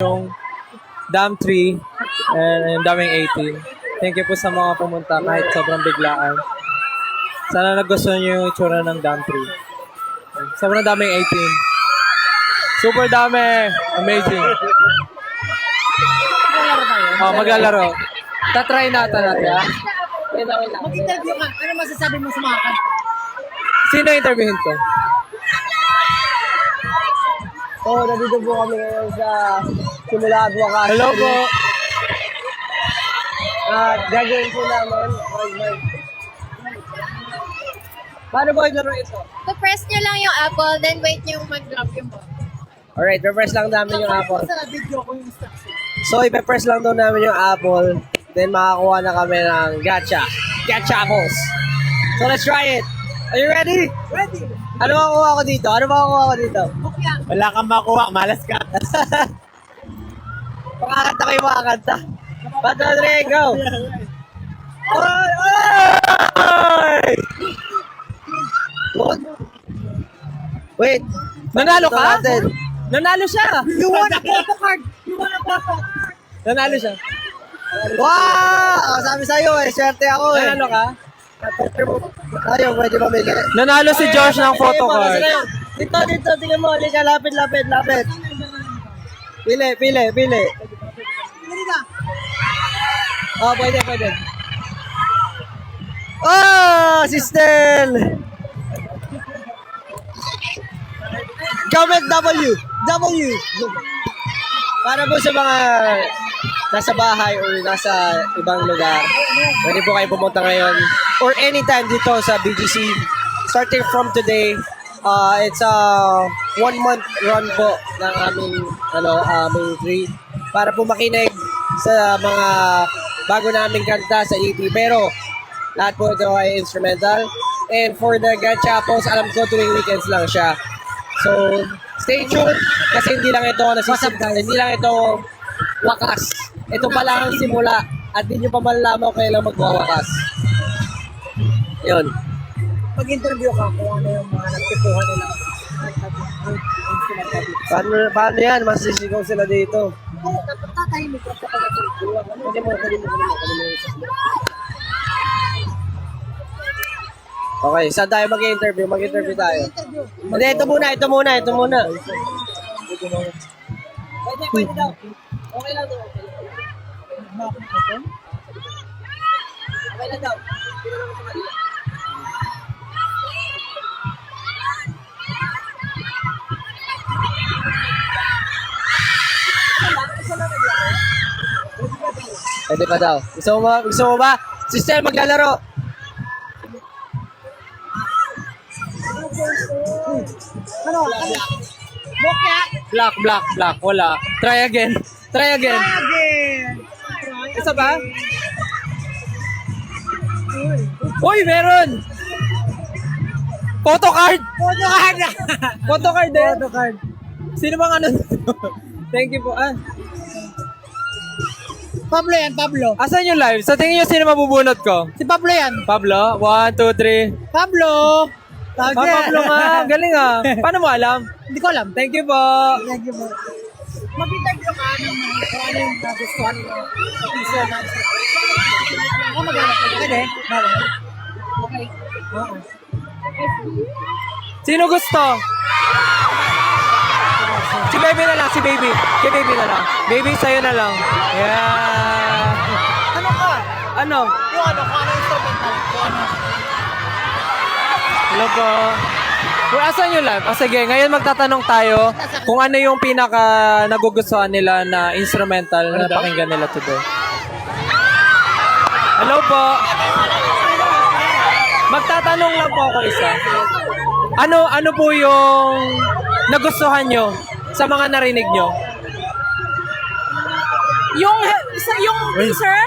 yung Dam 3 and daming 18. Thank you po sa mga pumunta kahit sobrang biglaan. Sana nagustuhan nyo yung itsura ng Dam 3. Sobrang daming 18. Super dami! Amazing! Maglalaro. Tatry natin. Mag-interview ka. Ano masasabi mo sa mga kanta? Sino interviewin ko? Nandito po kami ngayon sa simula at wakas. Hello po! At gagawin po namin. Paano ba yung laro ito? So-press nyo lang yung apple, then wait nyo mag-drop yung ball. Alright, press lang namin yung apple. Sa video ko yung instruction. So, ipe-press lang daw namin yung apple. Then, makakuha na kami ng gacha. Gacha apples. So, let's try it. Are you ready? Ready? Ano makukuha ko dito? Bukya. Wala kang makuha, malas ka. Makakanta kayo makakanta. 1, 2, 3, go! Oy! Oy! What? Wait. Nanalo Ito ka? natin. Nanalo siya! You want a photo card? You want a photo card? Nanalo siya. Wow! Sabi sa'yo eh, swerte ako eh. Nanalo ka? Tayo, pwede mamili. Nanalo si Josh ng photo card. Dito, tingnan mo. Halika, lapit. Pili. Pili ka. Oh, pwede. Oh, sister! Comment W. Para po sa mga nasa bahay or nasa ibang lugar, pwede po kayo pumunta ngayon or anytime dito sa BGC. Starting from today, it's a 1-month run po ng aming tree para po makinig sa mga bago naming kanta sa EP. Pero lahat po ito ay instrumental. And for the gachapos, alam ko tuwing weekends lang siya. So, stay tuned kasi hindi lang ito wakas. Ito pa lang ang simula at hindi nyo pa malalaman kung kailan magwawakas. Yun. Pag-interview ka kung ano yung mga nagtipuhan nila. Paano yan? Masisigaw sila dito. Tatahimik ka sa pag-interview. Pwede mo. Okay, saan tayo mag-interview? Mag-interview tayo. Hindi, ito muna. Pwede daw. Okay lang daw. Okay lang daw. Pwede pa daw. Gusto mo ba? Sister, maglalaro. Ano? Bukya. Black. Wala. Try again. Again. Isa ba? Uy, meron! Photo card! Photo card din. Photo card. Sino bang ano? Thank you po. Pablo yan, Pablo. Asan yung live? Sa tingin nyo sino mabubunot ko? Si Pablo yan. Pablo? 1, 2, 3. Pablo! Pablo nga. Galing ah. Paano mo alam? Hindi ko alam. Thank you po. Thank you po. Mag-interview ka ng mga kung ano yung nagustuhan nila. Isa na. Ako mag-alap. Pwede? Okay. Oo. Sino gusto? Si Baby na lang, si Baby. Kay Baby na lang. Baby, sa'yo na lang. Yeah. Ano ka? Ano? Yung ano, kung ano instrumental. Kung ano. Hello po. Well, asan yung live? Sige, ngayon magtatanong tayo kung ano yung pinaka nagugustuhan nila na instrumental na pakinggan nila today. Hello po. Magtatanong lang po ako isa. Ano po yung nagustuhan nyo sa mga narinig nyo? Yung sir,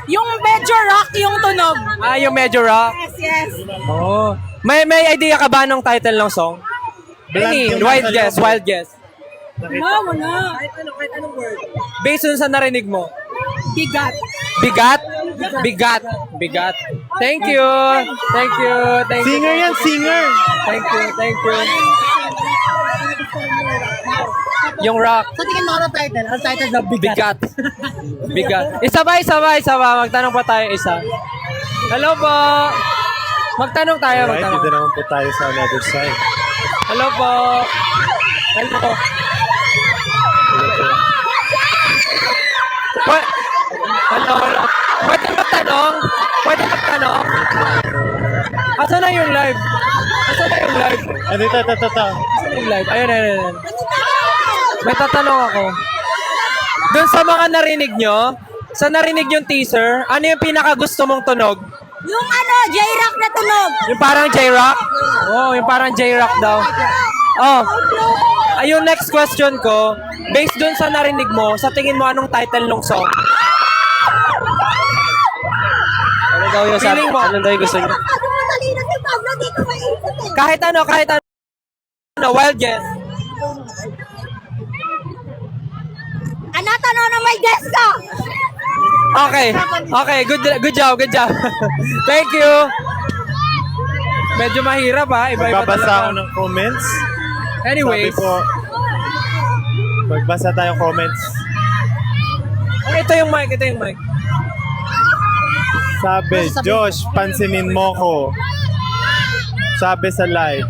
yung medyo rock yung tunog. Yung medyo rock? Yes. Oh. May idea ka ba ng title ng song? Any, wild guess. Wala. Kahit anong word. Based on sa narinig mo. Bigat. Bigat. Thank you. Singer yan, singer. Thank you. Yung rock. Sa tingin mo ano title? Ang title na Bigat. Bigat. Bigat. Isa ba? Magtanong pa tayo isa. Hello po. Magtanong tayo, Alright, magtanong. dito naman po tayo sa another side. Hello po. Hello po. Hello. Pwede magtanong? Asan na yung live? Ano ito? Asan yung live? Ayun. May tatanong ako. Doon sa mga narinig nyo, sa narinig yung teaser, ano yung pinaka-gusto mong tunog? Yung J-Rock na tunog. Yung parang J-Rock? Oo, yung parang J-Rock daw. Oh, yung next question ko, based doon sa narinig mo, sa tingin mo anong title ng song? Ano daw yung sabi? Feeling mo? Ano daw yung gusto niyo? Matalino si Pablo, di ko maisip eh. Kahit ano, wild guess. Tanong na may guest ka. Okay, good job. Thank you. Medyo mahirap ha, iba-iba Magbabasa ako talaga. ng comments. Anyways, Sabi po, magbasa tayong comments. ito yung mic. Sabi, Josh, pansinin mo ko. Sabi sa live.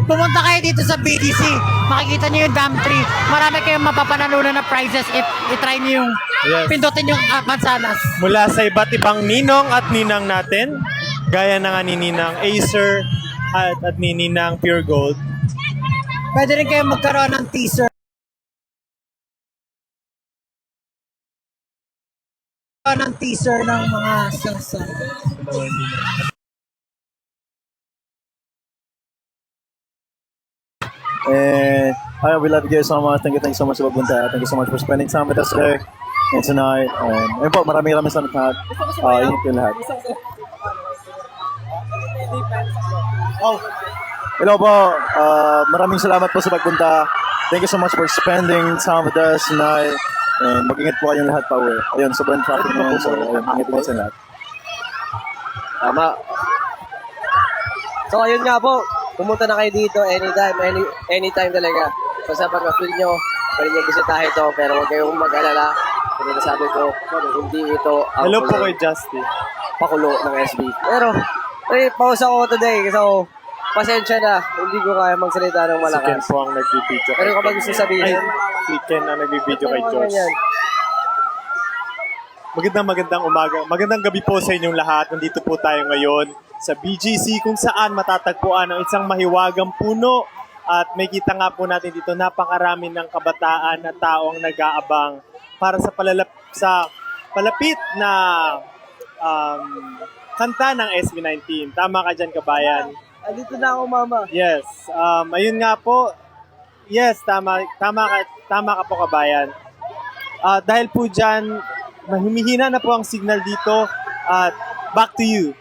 Pumunta kayo dito sa BDC. Makikita niyo yung Dam 3. Marami kayong mapapanalunan na prizes if i-try niyo yung Yes. pindutin yung mansanas. Mula sa iba't ibang ninong at ninang natin, gaya na nga ni Ninang Acer at ni Ninang Pure Gold. Pwede rin kayong magkaroon ng teaser. Ng mga sansan. And we love you guys so much. Thank you so much sa pagbunta. Thank you so much for spending time with us today and tonight. And ayun po, maraming salamat lahat. Ingat kayo lahat. Hello po. Maraming salamat po sa pagpunta. Thank you so much for spending time with us tonight. And mag-ingat po kayong lahat pa uwi. Ayun, sobrang traffic naman. So, ayun, ingat sa lahat. Tama. So, ayun nga po. Pumunta na kayo dito anytime talaga. Basta pag ma-feel nyo, pwede nyo bisitahin ito. Pero huwag kayong mag-alala. Kasi nasabi ko, hindi ito ang Hello po kay Justin. pakulo ng SB. Pero, pause ako today. So, pasensya na. Hindi ko kaya magsalita ng Si Ken malakas. po ang nagbibideo. Pero kapag gusto sabihin, Si Ken ang nagbibideo kay ano Josh. yan? Magandang umaga. Magandang gabi po sa inyong lahat. Nandito po tayo ngayon sa BGC kung saan matatagpuan ang isang mahiwagang puno. At may kita nga po natin dito napakarami ng kabataan na taong nag-aabang para sa palapit na kanta ng SB19. Tama ka dyan, kabayan. Andito na ako, mama. Yes. Ayun nga po. Yes, tama ka po, kabayan. Dahil po dyan, humihina na po ang signal dito. At back to you.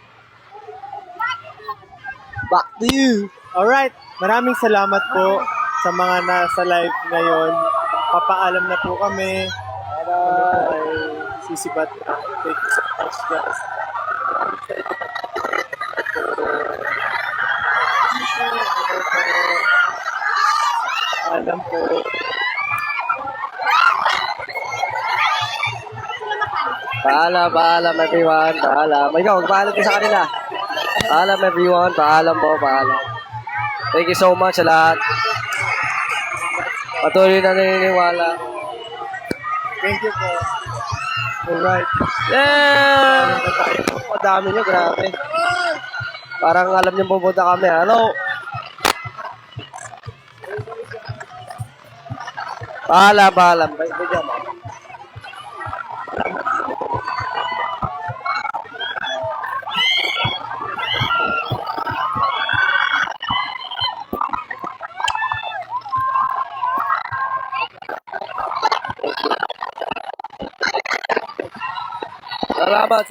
Back to you. Alright. Maraming salamat po sa mga nasa live ngayon. Papaalam na po kami. Ano po ay sisibat. Thank you so much, guys. Alam po. Paalam everyone. Paalam. Ikaw, paalam ka sa kanila. Paalam everyone. Paalam po, paalam. Thank you so much sa lahat. Patuloy na naniniwala. Thank you po. Alright. Yeah! Ang dami nyo, grabe. Parang alam nyo pupunta kami. Hello? Paalam. Bigyan mo. Salamat.